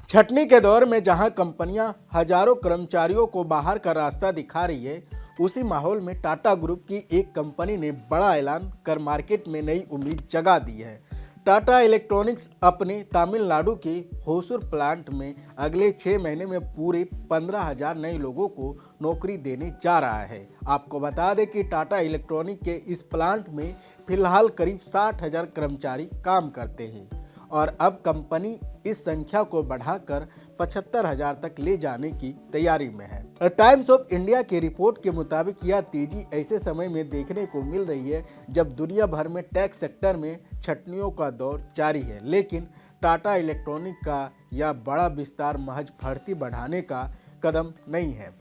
छटनी के दौर में जहां कंपनियां हजारों कर्मचारियों को बाहर का रास्ता दिखा रही है, उसी माहौल में टाटा ग्रुप की एक कंपनी ने बड़ा ऐलान कर मार्केट में नई उम्मीद जगा दी है। टाटा इलेक्ट्रॉनिक्स अपने तमिलनाडु के होसूर प्लांट में अगले 6 महीने में पूरे 15,000 नए लोगों को नौकरी देने जा रहा है। आपको बता दें कि टाटा इलेक्ट्रॉनिक के इस प्लांट में फिलहाल करीब 60,000 कर्मचारी काम करते हैं और अब कंपनी इस संख्या को बढ़ाकर 75,000 तक ले जाने की तैयारी में है। टाइम्स ऑफ इंडिया की रिपोर्ट के मुताबिक यह तेजी ऐसे समय में देखने को मिल रही है जब दुनिया भर में टेक सेक्टर में छटनियों का दौर जारी है, लेकिन टाटा इलेक्ट्रॉनिक का यह बड़ा विस्तार महज भर्ती बढ़ाने का कदम नहीं है,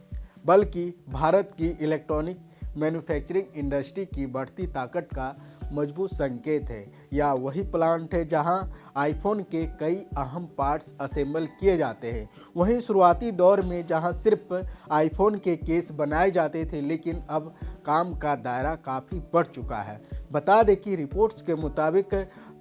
बल्कि भारत की इलेक्ट्रॉनिक मैन्युफैक्चरिंग इंडस्ट्री की बढ़ती ताकत का मजबूत संकेत है। यह वही प्लांट है जहां आईफोन के कई अहम पार्ट्स असेंबल किए जाते हैं। वहीं शुरुआती दौर में जहां सिर्फ आईफोन के केस बनाए जाते थे, लेकिन अब काम का दायरा काफ़ी बढ़ चुका है। बता दें कि रिपोर्ट्स के मुताबिक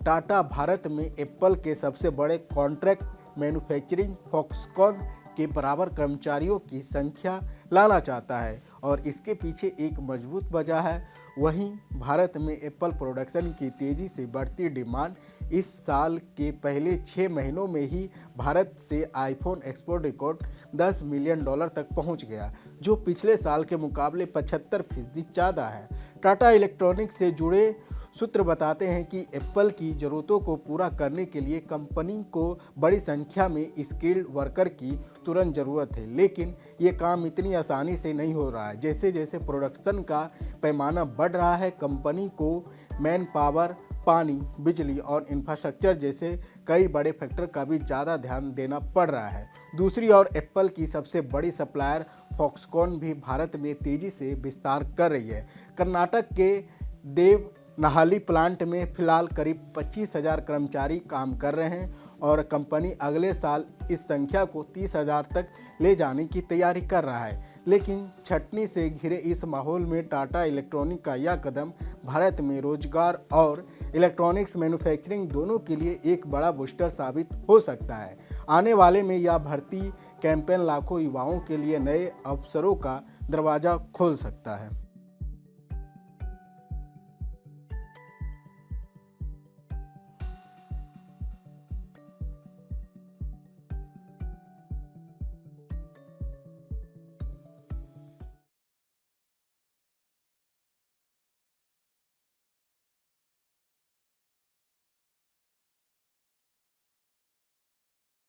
टाटा भारत में एप्पल के सबसे बड़े कॉन्ट्रैक्ट मैन्युफैक्चरिंग फॉक्सकॉन के बराबर कर्मचारियों की संख्या लाना चाहता है और इसके पीछे एक मजबूत वजह है। वहीं भारत में एप्पल प्रोडक्शन की तेज़ी से बढ़ती डिमांड इस साल के पहले 6 महीनों में ही भारत से आईफोन एक्सपोर्ट रिकॉर्ड $10 मिलियन तक पहुंच गया, जो पिछले साल के मुकाबले 75% ज़्यादा है। टाटा इलेक्ट्रॉनिक्स से जुड़े सूत्र बताते हैं कि एप्पल की ज़रूरतों को पूरा करने के लिए कंपनी को बड़ी संख्या में स्किल्ड वर्कर की तुरंत ज़रूरत है, लेकिन ये काम इतनी आसानी से नहीं हो रहा है। जैसे जैसे प्रोडक्शन का पैमाना बढ़ रहा है, कंपनी को मैन पावर, पानी, बिजली और इंफ्रास्ट्रक्चर जैसे कई बड़े फैक्टर का भी ज़्यादा ध्यान देना पड़ रहा है। दूसरी ओर एप्पल की सबसे बड़ी सप्लायर फॉक्सकॉन भी भारत में तेज़ी से विस्तार कर रही है। कर्नाटक के देवनाहली प्लांट में फिलहाल करीब 25,000 कर्मचारी काम कर रहे हैं और कंपनी अगले साल इस संख्या को 30,000 तक ले जाने की तैयारी कर रहा है। लेकिन छटनी से घिरे इस माहौल में टाटा इलेक्ट्रॉनिक का यह कदम भारत में रोजगार और इलेक्ट्रॉनिक्स मैन्युफैक्चरिंग दोनों के लिए एक बड़ा बूस्टर साबित हो सकता है। आने वाले में यह भर्ती कैंपेन लाखों युवाओं के लिए नए अवसरों का दरवाज़ा खोल सकता है।